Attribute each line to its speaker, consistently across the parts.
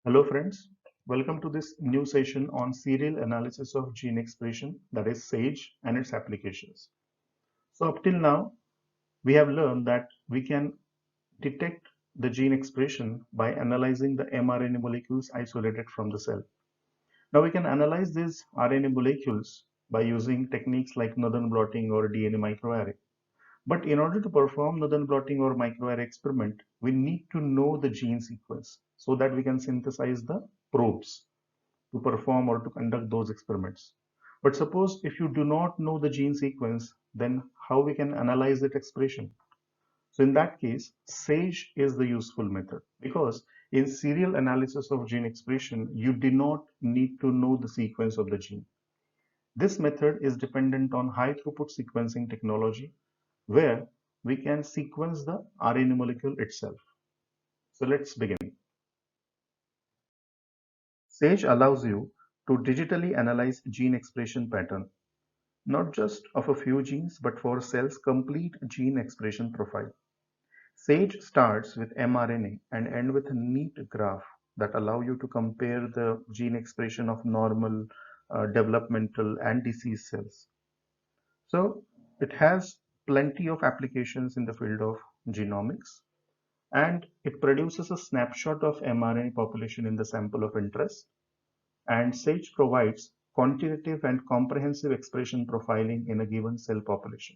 Speaker 1: Hello friends, welcome to this new session on serial analysis of gene expression, that is SAGE, and its applications. So up till now, we have learned that we can detect the gene expression by analyzing the mRNA molecules isolated from the cell. Now we can analyze these RNA molecules by using techniques like Northern blotting or DNA microarray. But in order to perform Northern blotting or microarray experiment, we need to know the gene sequence so that we can synthesize the probes to perform or to conduct those experiments. But suppose if you do not know the gene sequence, then how we can analyze that expression? So in that case, SAGE is the useful method because in serial analysis of gene expression, you do not need to know the sequence of the gene. This method is dependent on high throughput sequencing technology where we can sequence the RNA molecule itself. So let's begin. SAGE allows you to digitally analyze gene expression pattern, not just of a few genes, but for cells' complete gene expression profile. SAGE starts with mRNA and ends with a neat graph that allow you to compare the gene expression of normal, developmental, and disease cells. So it has plenty of applications in the field of genomics, and it produces a snapshot of mRNA population in the sample of interest. And SAGE provides quantitative and comprehensive expression profiling in a given cell population.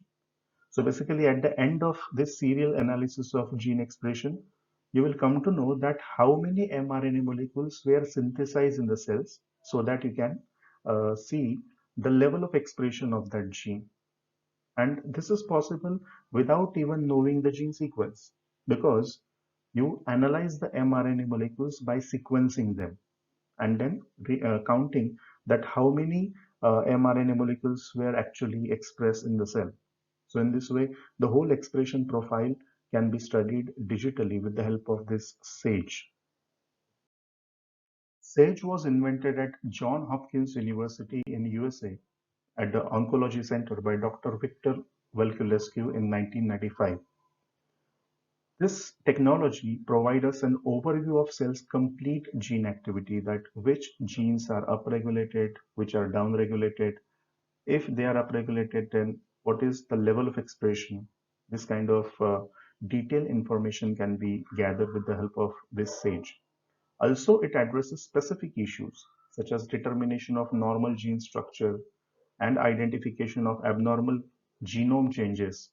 Speaker 1: So basically at the end of this serial analysis of gene expression, you will come to know that how many mRNA molecules were synthesized in the cells so that you can see the level of expression of that gene. And this is possible without even knowing the gene sequence because you analyze the mRNA molecules by sequencing them and then counting that how many mRNA molecules were actually expressed in the cell. So in this way, the whole expression profile can be studied digitally with the help of this SAGE. SAGE was invented at Johns Hopkins University in USA at the Oncology Center by Dr. Victor Velculescu in 1995. This technology provides us an overview of cells' complete gene activity, that which genes are upregulated, which are downregulated. If they are upregulated, then what is the level of expression? This kind of detailed information can be gathered with the help of this SAGE. Also, it addresses specific issues such as determination of normal gene structure and identification of abnormal genome changes.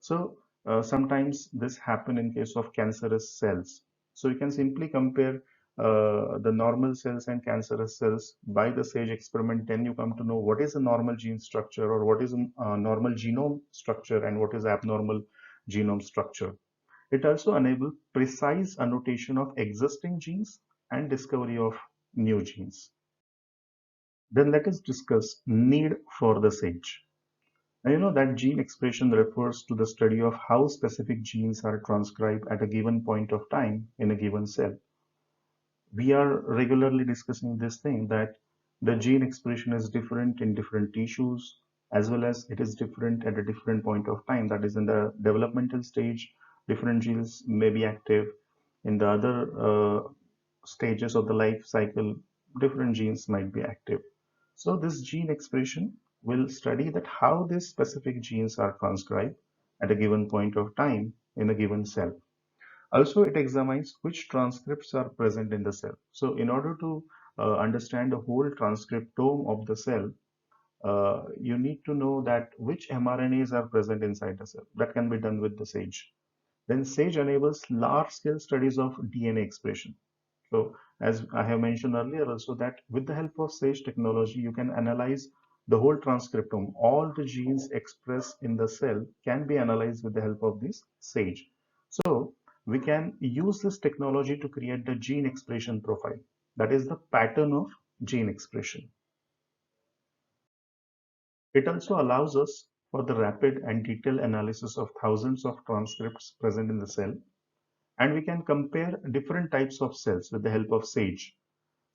Speaker 1: So sometimes this happen in case of cancerous cells. So you can simply compare the normal cells and cancerous cells by the SAGE experiment. Then you come to know what is a normal gene structure or what is a normal genome structure and what is abnormal genome structure. It also enables precise annotation of existing genes and discovery of new genes. Then let us discuss need for the SAGE. Now, you know that gene expression refers to the study of how specific genes are transcribed at a given point of time in a given cell. We are regularly discussing this thing that the gene expression is different in different tissues as well as it is different at a different point of time. That is in the developmental stage, different genes may be active. In the other stages of the life cycle, different genes might be active. So this gene expression will study that how these specific genes are transcribed at a given point of time in a given cell. Also, it examines which transcripts are present in the cell. So in order to understand the whole transcriptome of the cell, you need to know that which mRNAs are present inside the cell. That can be done with the SAGE. Then SAGE enables large-scale studies of DNA expression. So as I have mentioned earlier also that with the help of SAGE technology, you can analyze the whole transcriptome. All the genes expressed in the cell can be analyzed with the help of this SAGE. So we can use this technology to create the gene expression profile. That is the pattern of gene expression. It also allows us for the rapid and detailed analysis of thousands of transcripts present in the cell, and we can compare different types of cells with the help of SAGE.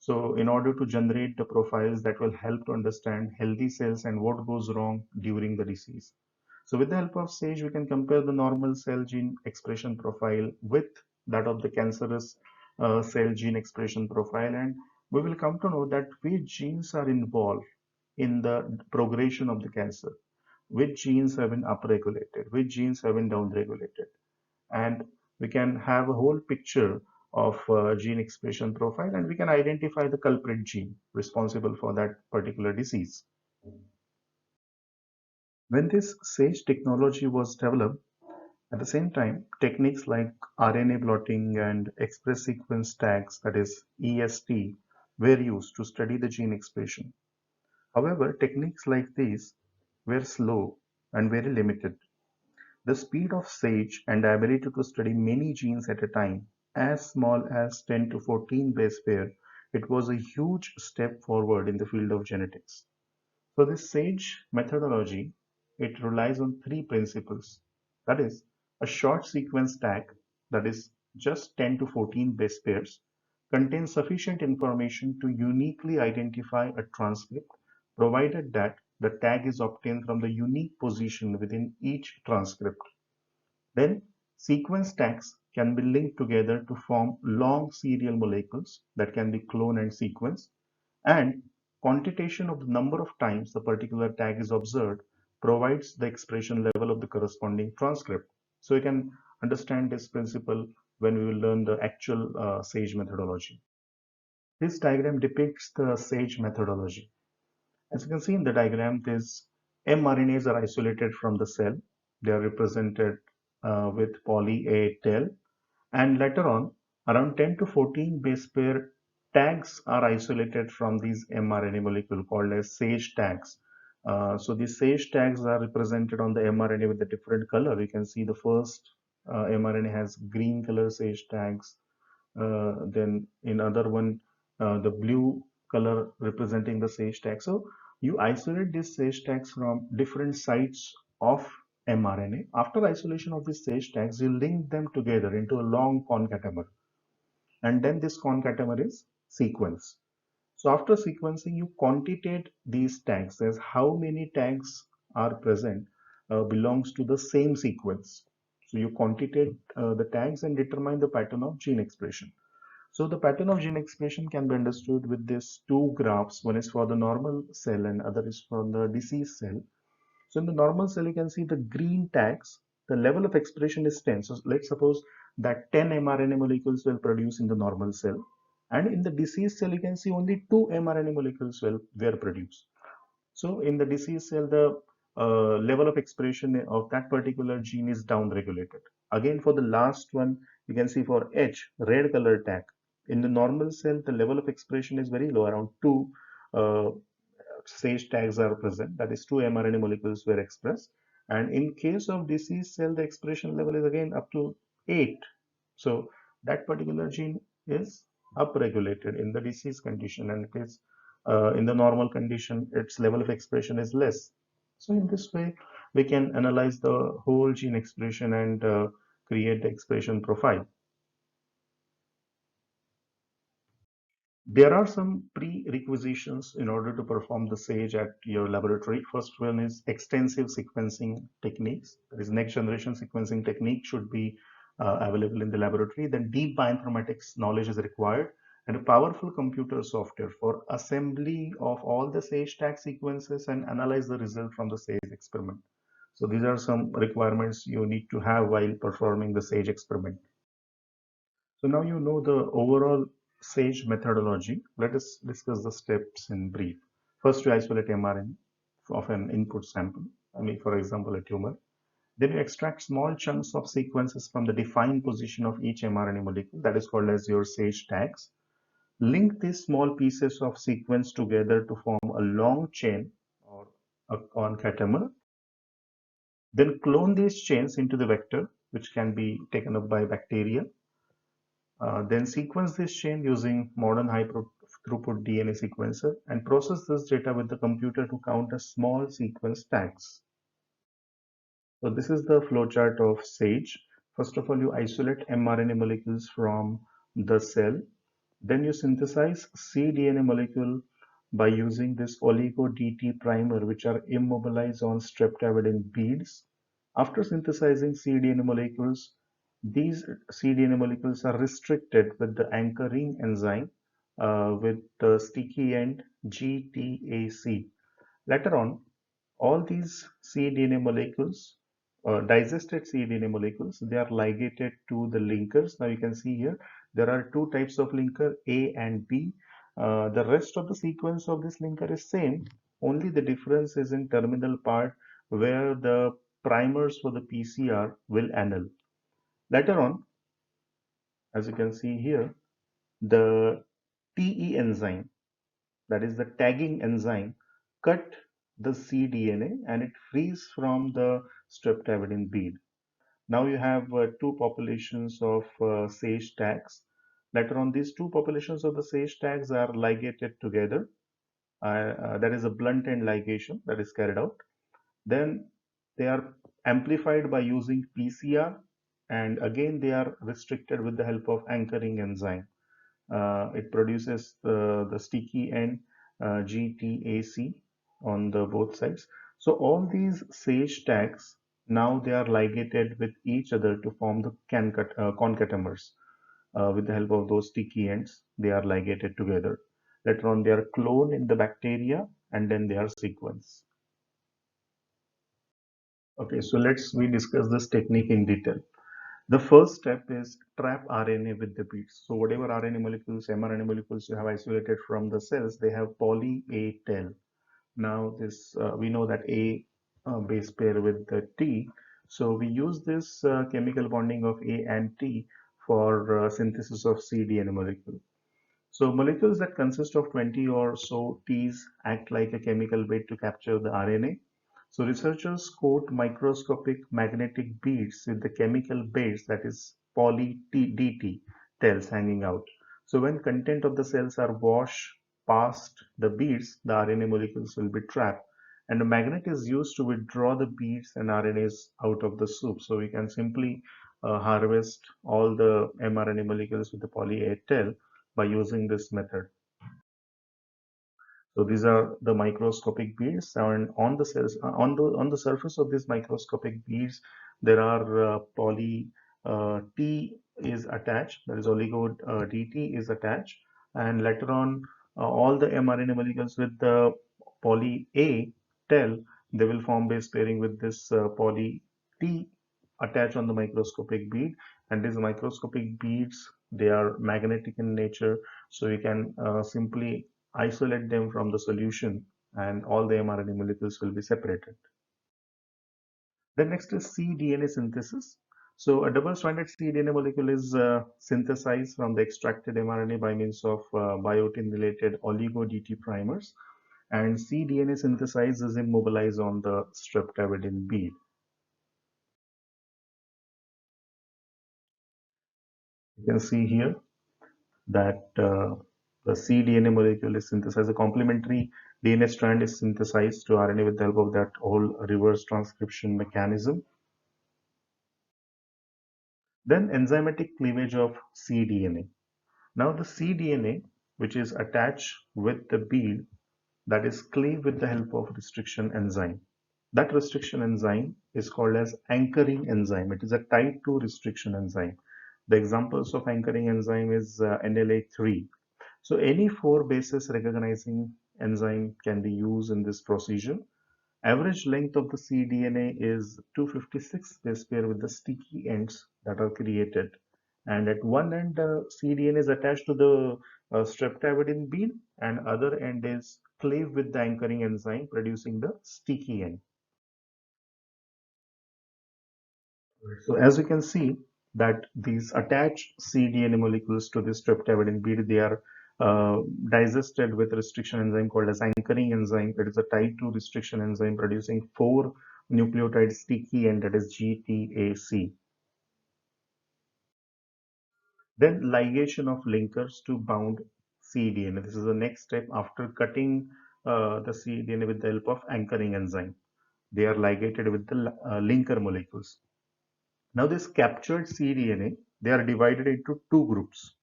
Speaker 1: So in order to generate the profiles that will help to understand healthy cells and what goes wrong during the disease. So with the help of SAGE, we can compare the normal cell gene expression profile with that of the cancerous cell gene expression profile, and we will come to know that which genes are involved in the progression of the cancer, which genes have been upregulated, which genes have been downregulated, and we can have a whole picture of gene expression profile, and we can identify the culprit gene responsible for that particular disease. When this SAGE technology was developed, at the same time, techniques like RNA blotting and express sequence tags, that is EST, were used to study the gene expression. However, techniques like these were slow and very limited. The speed of SAGE and the ability to study many genes at a time, as small as 10 to 14 base pair, it was a huge step forward in the field of genetics. So this SAGE methodology, it relies on three principles. That is, a short sequence tag, that is just 10 to 14 base pairs, contains sufficient information to uniquely identify a transcript, provided that the tag is obtained from the unique position within each transcript. Then sequence tags can be linked together to form long serial molecules that can be cloned and sequenced, and quantitation of the number of times the particular tag is observed provides the expression level of the corresponding transcript. So you can understand this principle when we will learn the actual SAGE methodology. This diagram depicts the SAGE methodology. As you can see in the diagram, these mRNAs are isolated from the cell. They are represented with poly A tail, and later on, around 10 to 14 base pair tags are isolated from these mRNA molecule called as SAGE tags. So these SAGE tags are represented on the mRNA with a different color. You can see the first mRNA has green color SAGE tags. Then in other one, the blue color representing the SAGE tag. So you isolate these SAGE tags from different sites of mRNA. After isolation of these SAGE tags, you link them together into a long concatamer, and then this concatamer is sequenced. So after sequencing, you quantitate these tags as how many tags are present belongs to the same sequence. So you quantitate the tags and determine the pattern of gene expression. So the pattern of gene expression can be understood with these two graphs. One is for the normal cell and other is for the disease cell. So in the normal cell, you can see the green tags, the level of expression is 10. So let's suppose that 10 mRNA molecules will produce in the normal cell. And in the disease cell, you can see only 2 mRNA molecules were produced. So in the disease cell, the level of expression of that particular gene is downregulated. Again, for the last one, you can see for H, red color tag. In the normal cell, the level of expression is very low, around 2 SAGE tags are present, that is 2 mRNA molecules were expressed. And in case of disease cell, the expression level is again up to 8. So that particular gene is upregulated in the disease condition, and it is in the normal condition, its level of expression is less. So in this way, we can analyze the whole gene expression and create the expression profile. There are some prerequisitions in order to perform the SAGE at your laboratory. First one is extensive sequencing techniques. That is, next generation sequencing technique should be available in the laboratory. Then deep bioinformatics knowledge is required, and a powerful computer software for assembly of all the SAGE tag sequences and analyze the result from the SAGE experiment. So these are some requirements you need to have while performing the SAGE experiment. So now you know the overall SAGE methodology. Let us discuss the steps in brief. First, you isolate mRNA of an input sample, I mean, for example, a tumor. Then you extract small chunks of sequences from the defined position of each mRNA molecule, that is called as your SAGE tags. Link these small pieces of sequence together to form a long chain or a concatamer. Then clone these chains into the vector, which can be taken up by bacteria. Then sequence this chain using modern high throughput DNA sequencer and process this data with the computer to count as small sequence tags. So this is the flowchart of SAGE. First of all, you isolate mRNA molecules from the cell. Then you synthesize cDNA molecule by using this oligo-DT primer, which are immobilized on streptavidin beads. After synthesizing cDNA molecules, these cDNA molecules are restricted with the anchoring enzyme with the sticky end GTAC. Later on, all these cDNA molecules, digested cDNA molecules, they are ligated to the linkers. Now you can see here, there are two types of linker, A and B. The rest of the sequence of this linker is same, only the difference is in terminal part where the primers for the PCR will annul. Later on, as you can see here, the TE enzyme, that is the tagging enzyme, cut the cDNA and it frees from the streptavidin bead. Now you have two populations of SAGE tags. Later on, these two populations of the SAGE tags are ligated together. That is a blunt end ligation that is carried out. Then they are amplified by using PCR, and again they are restricted with the help of anchoring enzyme. It produces the sticky end GTAC on the both sides. So all these SAGE tags, now they are ligated with each other to form the concatemers. With the help of those sticky ends, they are ligated together. Later on, they are cloned in the bacteria and then they are sequenced. Okay, so we discuss this technique in detail. The first step is trap RNA with the beads. So whatever RNA molecules, mRNA molecules you have isolated from the cells, they have poly A tail. Now this we know that A base pair with the T. So we use this chemical bonding of A and T for synthesis of cDNA molecule. So molecules that consist of 20 or so Ts act like a chemical bait to capture the RNA. So researchers coat microscopic magnetic beads with the chemical baits, that is poly-DT tails hanging out. So when content of the cells are washed past the beads, the RNA molecules will be trapped. And the magnet is used to withdraw the beads and RNAs out of the soup. So we can simply harvest all the mRNA molecules with the poly-A tail by using this method. So these are the microscopic beads, and on the cells, on the surface of these microscopic beads, there are poly T is attached, that is oligo DT is attached, and later on, all the mRNA molecules with the poly A tail, they will form base pairing with this poly T attached on the microscopic bead, and these microscopic beads, they are magnetic in nature, so you can simply isolate them from the solution and all the mRNA molecules will be separated. Then next is cDNA synthesis. So a double-stranded cDNA molecule is synthesized from the extracted mRNA by means of biotin-related oligo-DT primers, and cDNA synthesized is immobilized on the streptavidin bead. You can see here that the cDNA molecule is synthesized. A complementary DNA strand is synthesized to RNA with the help of that whole reverse transcription mechanism. Then enzymatic cleavage of cDNA. Now the cDNA, which is attached with the bead, that is cleaved with the help of restriction enzyme. That restriction enzyme is called as anchoring enzyme. It is a type 2 restriction enzyme. The examples of anchoring enzyme is NLA3. So any four bases recognizing enzyme can be used in this procedure. Average length of the cDNA is 256 base pair with the sticky ends that are created. And at one end, the cDNA is attached to the streptavidin bead, and other end is cleaved with the anchoring enzyme, producing the sticky end. So as you can see that these attached cDNA molecules to this streptavidin bead, they are digested with restriction enzyme called as anchoring enzyme. It is a type 2 restriction enzyme producing 4 nucleotide sticky end, that is GTAC. Then ligation of linkers to bound cDNA. This is the next step after cutting the cDNA with the help of anchoring enzyme. They are ligated with the linker molecules. Now this captured cDNA, they are divided into two groups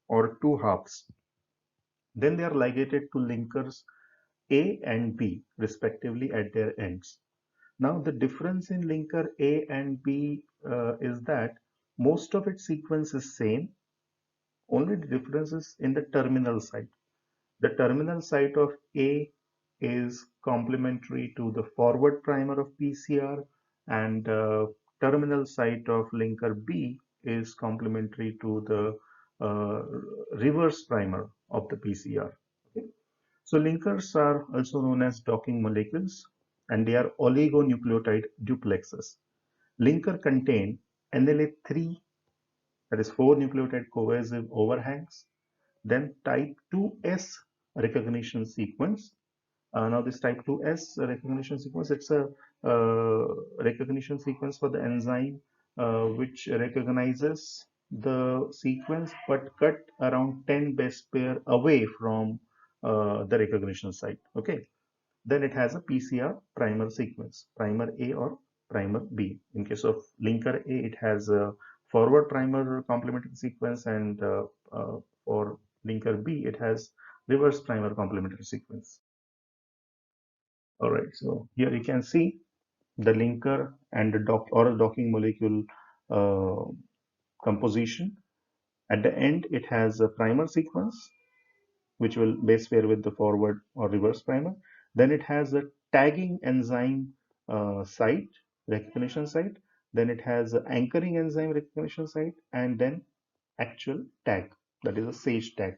Speaker 1: or two halves. Then they are ligated to linkers A and B respectively at their ends. Now the difference in linker A and B is that Most of its sequence is same, only the difference is in the terminal site. The terminal site of A is complementary to the forward primer of PCR, and terminal site of linker B is complementary to the reverse primer of the PCR. Okay. So linkers are also known as docking molecules, and they are oligonucleotide duplexes. Linker contain NLA3, that is 4 nucleotide cohesive overhangs, then type 2S recognition sequence. Now this type 2S recognition sequence, it's a recognition sequence for the enzyme which recognizes the sequence but cut around 10 base pair away from the recognition site. Okay. Then it has a PCR primer sequence, primer A or primer B. In case of linker A, it has a forward primer complementary sequence, and for linker B, it has reverse primer complementary sequence. All right, so here you can see the linker and the docking molecule uh, composition. At the end, it has a primer sequence, which will base pair with the forward or reverse primer. Then it has a tagging enzyme site, recognition site. Then it has an anchoring enzyme recognition site, and then actual tag, that is a SAGE tag.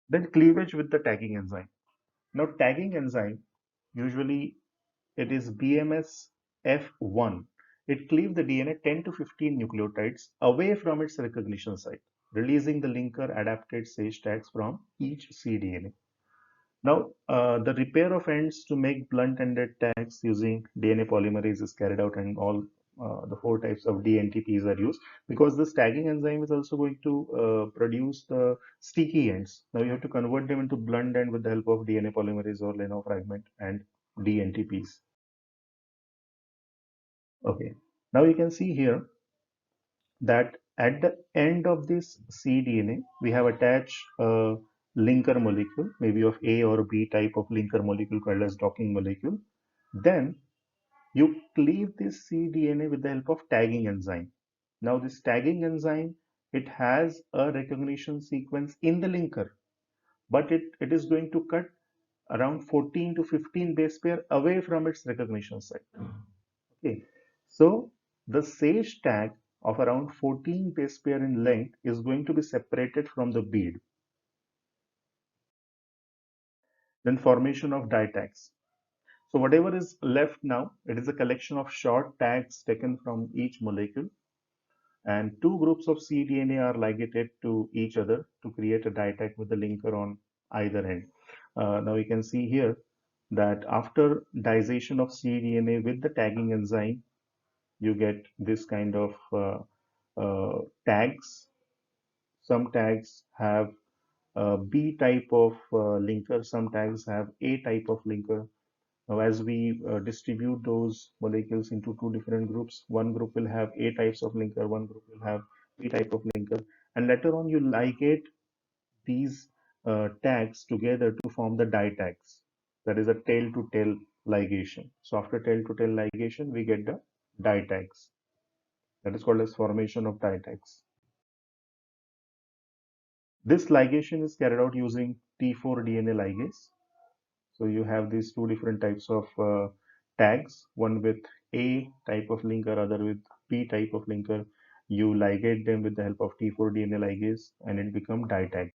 Speaker 1: Then cleavage with the tagging enzyme. Now tagging enzyme, usually it is BMS F1. It cleaves the DNA 10 to 15 nucleotides away from its recognition site, releasing the linker adapted SAGE tags from each cDNA. Now, the repair of ends to make blunt-ended tags using DNA polymerase is carried out, and all the 4 types of dNTPs are used, because this tagging enzyme is also going to produce the sticky ends. Now you have to convert them into blunt end with the help of DNA polymerase or Leno fragment and dNTPs. Okay. Now you can see here that at the end of this cDNA, we have attached a linker molecule, maybe of A or B type of linker molecule called as docking molecule. Then you cleave this cDNA with the help of tagging enzyme. Now this tagging enzyme, it has a recognition sequence in the linker, but it is going to cut around 14 to 15 base pair away from its recognition site. Okay, so the SAGE tag of around 14 base pair in length is going to be separated from the bead. Then formation of DITAGS. So whatever is left now, it is a collection of short tags taken from each molecule, and 2 groups of cDNA are ligated to each other to create a DITAG with the linker on either end. Now you can see here that after digestion of cDNA with the tagging enzyme, you get this kind of tags. Some tags have B type of linker, some tags have A type of linker. Now, as we distribute those molecules into 2 different groups, one group will have A types of linker, one group will have B type of linker, and later on you ligate these tags together to form the DITAGs. That is a tail-to-tail ligation. So after tail-to-tail ligation, we get the DITAGs. That is called as formation of DITAGs. This ligation is carried out using T4 DNA ligase. So you have these 2 different types of tags, one with A type of linker, other with B type of linker. You ligate them with the help of T4 DNA ligase, and it becomes DITAG.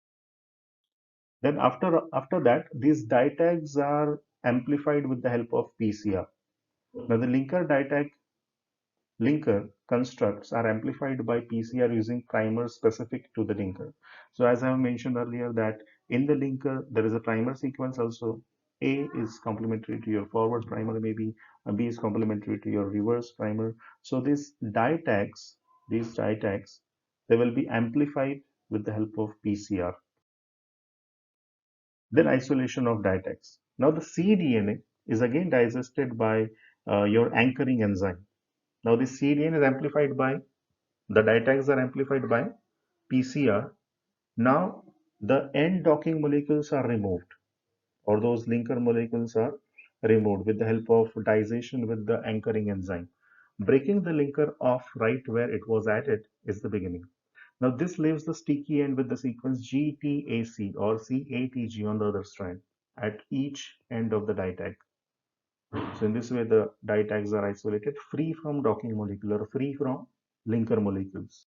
Speaker 1: Then after that, these DITAGs are amplified with the help of PCR. Now the linker DITAG linker constructs are amplified by PCR using primers specific to the linker. So as I have mentioned earlier, that in the linker there is a primer sequence also. A is complementary to your forward primer, maybe B is complementary to your reverse primer. So these DITAGs, they will be amplified with the help of PCR. Then isolation of DITAGs. Now the cDNA is again digested by your anchoring enzyme. Now the cDNA is amplified by, the DITAGs are amplified by PCR. Now the end docking molecules are removed, or those linker molecules are removed with the help of digestion with the anchoring enzyme. Breaking the linker off right where it was added is the beginning. Now this leaves the sticky end with the sequence GTAC or CATG on the other strand at each end of the DITAG. So in this way, the DITAGs are isolated, free from docking molecule or free from linker molecules.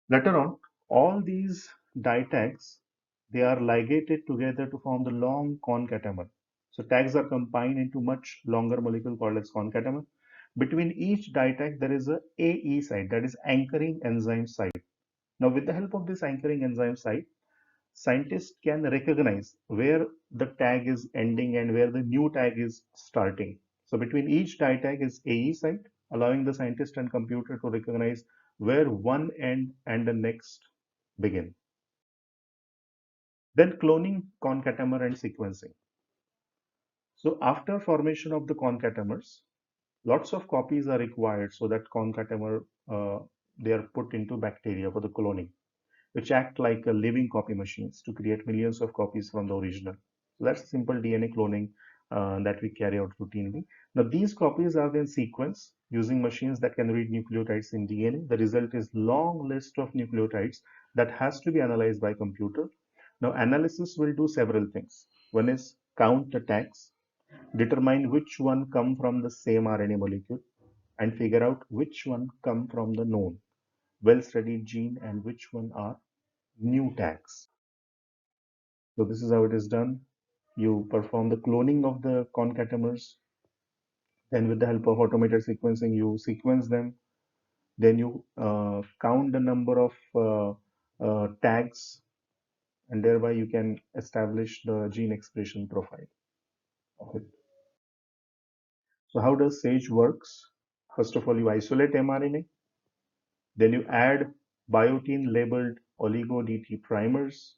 Speaker 1: Later on, all these DITAGs, they are ligated together to form the long concatamer. So tags are combined into much longer molecule called as concatamer. Between each DITAG, there is a AE site, that is anchoring enzyme site. Now, with the help of this anchoring enzyme site, scientists can recognize where the tag is ending and where the new tag is starting. So between each tag is AE site, allowing the scientist and computer to recognize where one end and the next begin. Then cloning, concatamer, and sequencing. So after formation of the concatamers, lots of copies are required so that concatamer they are put into bacteria for the cloning, which act like a living copy machines to create millions of copies from the original. So that's simple DNA cloning that we carry out routinely. Now these copies are then sequenced using machines that can read nucleotides in DNA. The result is long list of nucleotides that has to be analyzed by computer. Now analysis will do several things. One is count the tags, determine which one come from the same RNA molecule, and figure out which one come from the known well-studied gene and which one are new tags. So this is how it is done. You perform the cloning of the concatamers. Then with the help of automated sequencing, you sequence them. Then you count the number of tags, and thereby you can establish the gene expression profile of it. So how does SAGE works? First of all, you isolate mRNA. Then you add biotin labeled oligo-DT primers.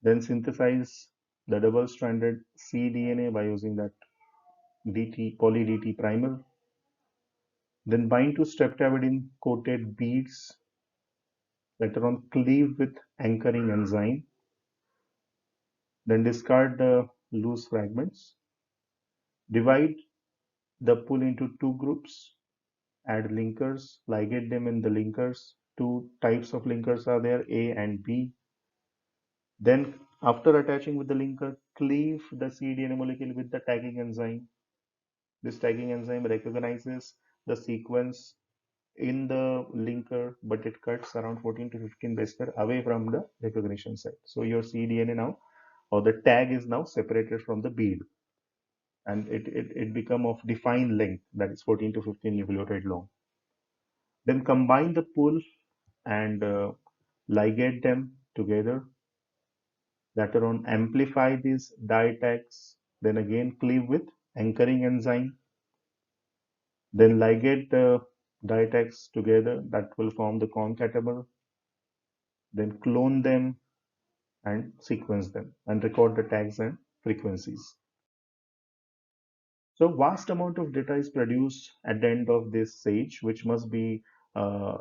Speaker 1: Then synthesize the double-stranded cDNA by using that poly-DT primer. Then bind to streptavidin coated beads. Later on, cleave with anchoring enzyme. Then discard the loose fragments. Divide the pool into two groups. Add linkers, ligate them in the linkers. Two types of linkers are there, A and B. Then after attaching with the linker, cleave the cDNA molecule with the tagging enzyme. This tagging enzyme recognizes the sequence in the linker, but it cuts around 14 to 15 base pair away from the recognition site. So your cDNA now, or the tag is now separated from the bead, and it become of defined length, that is 14 to 15 nucleotide long. Then combine the pool and ligate them together. Later on, amplify these DITAGs. Then again cleave with anchoring enzyme. Then ligate the DITAGs together, that will form the concatamer. Then clone them and sequence them and record the tags and frequencies. So vast amount of data is produced at the end of this SAGE, which must be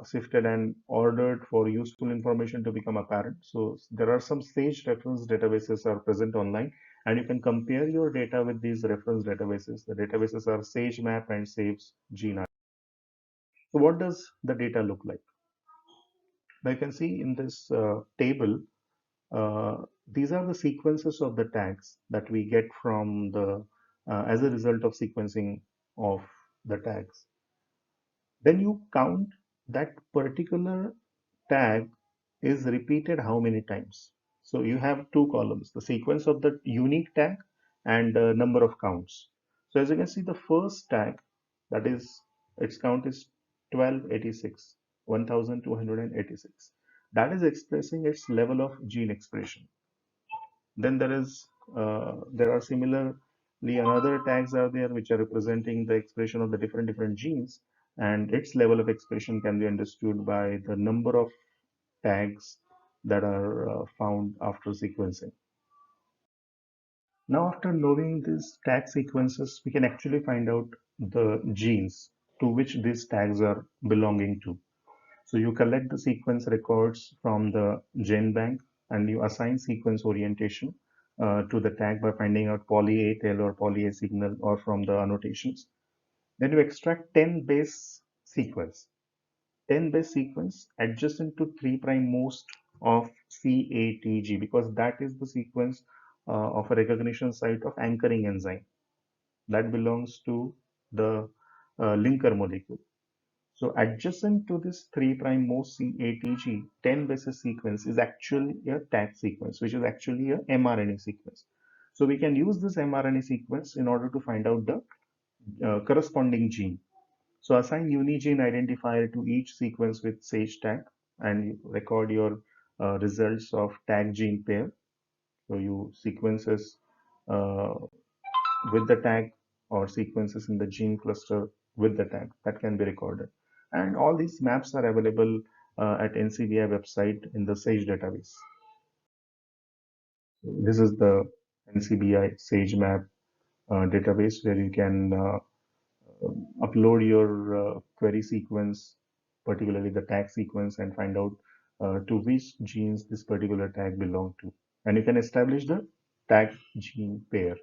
Speaker 1: sifted and ordered for useful information to become apparent. So there are some SAGE reference databases are present online, and you can compare your data with these reference databases. The databases are SageMap and SageGene. So what does the data look like? Now you can see in this table, these are the sequences of the tags that we get from the as a result of sequencing of the tags. Then you count that particular tag is repeated how many times. So you have two columns, the sequence of the unique tag and the number of counts. So as you can see, the first tag, that is its count is 1286, 1286. That is expressing its level of gene expression. Then there are similarly another tags are there which are representing the expression of the different genes, and its level of expression can be understood by the number of tags that are found after sequencing. Now after knowing these tag sequences, we can actually find out the genes to which these tags are belonging to. So you collect the sequence records from the gene bank and you assign sequence orientation to the tag by finding out poly A tail or poly A signal or from the annotations. Then you extract 10 base sequence. 10 base sequence adjacent to 3' most of CATG, because that is the sequence of a recognition site of anchoring enzyme that belongs to the linker molecule. So adjacent to this 3' most CATG, 10 bases sequence is actually a tag sequence, which is actually a mRNA sequence. So we can use this mRNA sequence in order to find out the corresponding gene. So assign UniGene identifier to each sequence with SAGE tag and record your results of tag gene pair. So you sequences uh, with the tag or sequences in the gene cluster with the tag that can be recorded. And all these maps are available at NCBI website in the SAGE database. This is the NCBI SAGE map database where you can upload your query sequence, particularly the tag sequence, and find out to which genes this particular tag belong to. And you can establish the tag gene pair.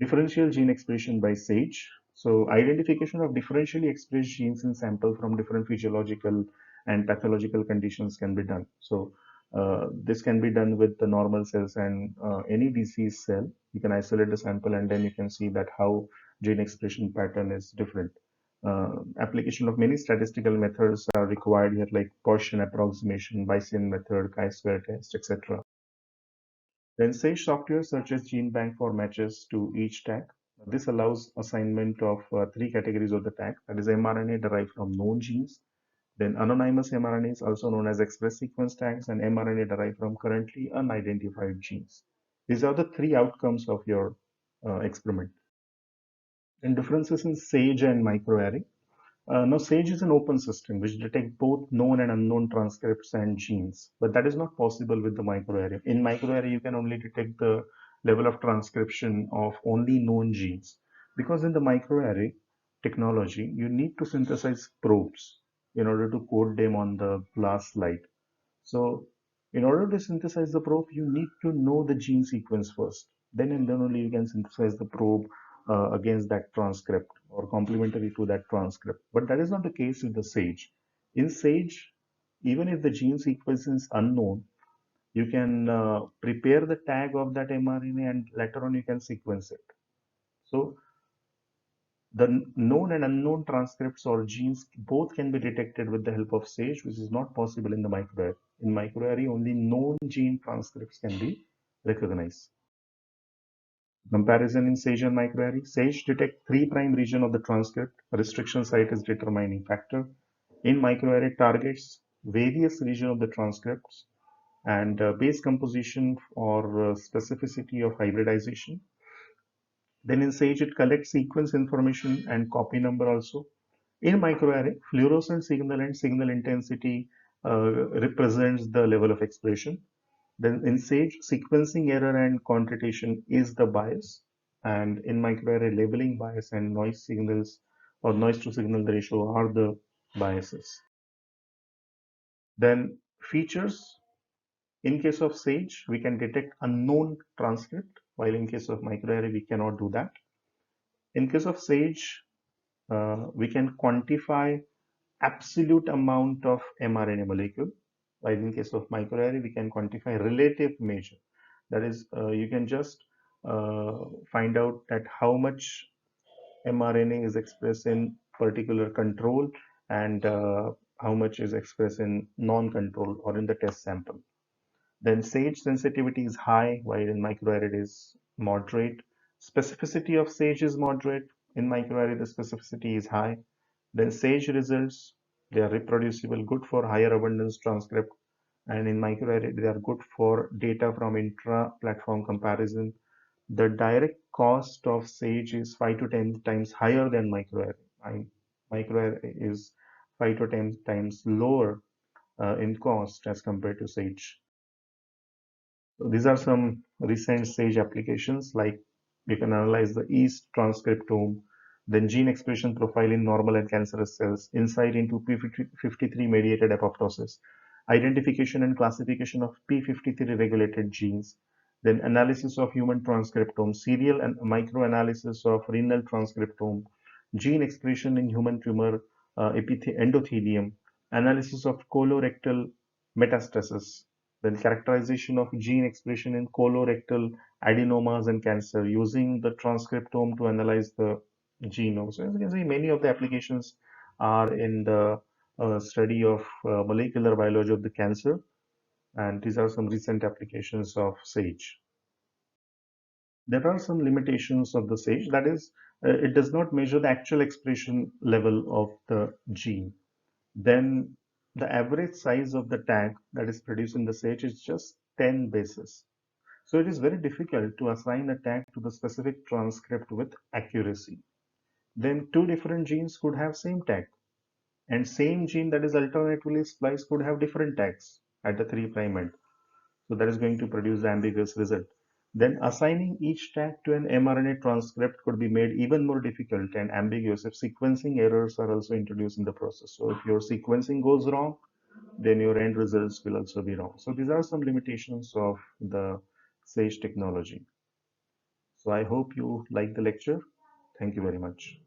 Speaker 1: Differential gene expression by SAGE. So identification of differentially expressed genes in sample from different physiological and pathological conditions can be done. So this can be done with the normal cells and any disease cell. You can isolate the sample and then you can see that how gene expression pattern is different. Application of many statistical methods are required here, like Gaussian approximation, Bayesian method, chi-square test, etc. Then Sage software searches gene bank for matches to each tag. This allows assignment of three categories of the tag, that is mRNA derived from known genes, then anonymous mRNAs, also known as express sequence tags, and mRNA derived from currently unidentified genes. These are the three outcomes of your experiment. And differences in SAGE and microarray. Now, SAGE is an open system which detects both known and unknown transcripts and genes, but that is not possible with the microarray. In microarray, you can only detect the level of transcription of only known genes, because in the microarray technology, you need to synthesize probes in order to code them on the glass slide. So in order to synthesize the probe, you need to know the gene sequence first. Then and then only you can synthesize the probe against that transcript or complementary to that transcript. But that is not the case in the SAGE. In SAGE, even if the gene sequence is unknown, you can prepare the tag of that mRNA and later on you can sequence it. So the known and unknown transcripts or genes both can be detected with the help of SAGE, which is not possible in the microarray. In microarray, only known gene transcripts can be recognized. Comparison in SAGE and microarray. SAGE detect 3' region of the transcript. Restriction site is determining factor. In microarray, targets various region of the transcripts and base composition or specificity of hybridization. Then in SAGE, it collects sequence information and copy number also. In microarray, fluorescent signal and signal intensity represents the level of expression. Then in SAGE, sequencing error and quantitation is the bias. And in microarray, labeling bias and noise signals or noise to signal ratio are the biases. Then features. In case of SAGE, we can detect unknown transcript, while in case of microarray, we cannot do that. In case of SAGE, we can quantify absolute amount of mRNA molecule, while in case of microarray, we can quantify relative measure. That is, you can just find out that how much mRNA is expressed in particular control and how much is expressed in non-control or in the test sample. Then SAGE sensitivity is high, while in microarray it is moderate. Specificity of SAGE is moderate. In microarray, the specificity is high. Then SAGE results, they are reproducible, good for higher abundance transcript. And in microarray, they are good for data from intra-platform comparison. The direct cost of SAGE is 5 to 10 times higher than microarray. Microarray is 5 to 10 times lower in cost as compared to SAGE. So these are some recent SAGE applications, like you can analyze the yeast transcriptome, then gene expression profile in normal and cancerous cells, insight into P53 mediated apoptosis, identification and classification of P53 regulated genes, Then analysis of human transcriptome, serial and microanalysis of renal transcriptome, gene expression in human tumor endothelium, analysis of colorectal metastasis, then characterization of gene expression in colorectal adenomas and cancer using the transcriptome to analyze the genome. So as you can see, many of the applications are in the study of molecular biology of the cancer, and these are some recent applications of SAGE. There are some limitations of the SAGE, that is, it does not measure the actual expression level of the gene. Then the average size of the tag that is produced in the SAGE is just 10 bases. So it is very difficult to assign a tag to the specific transcript with accuracy. Then two different genes could have same tag, and same gene that is alternatively spliced could have different tags at the 3' end. So that is going to produce the ambiguous result. Then assigning each tag to an mRNA transcript could be made even more difficult and ambiguous if sequencing errors are also introduced in the process. So if your sequencing goes wrong, then your end results will also be wrong. So these are some limitations of the SAGE technology. So I hope you like the lecture. Thank you very much.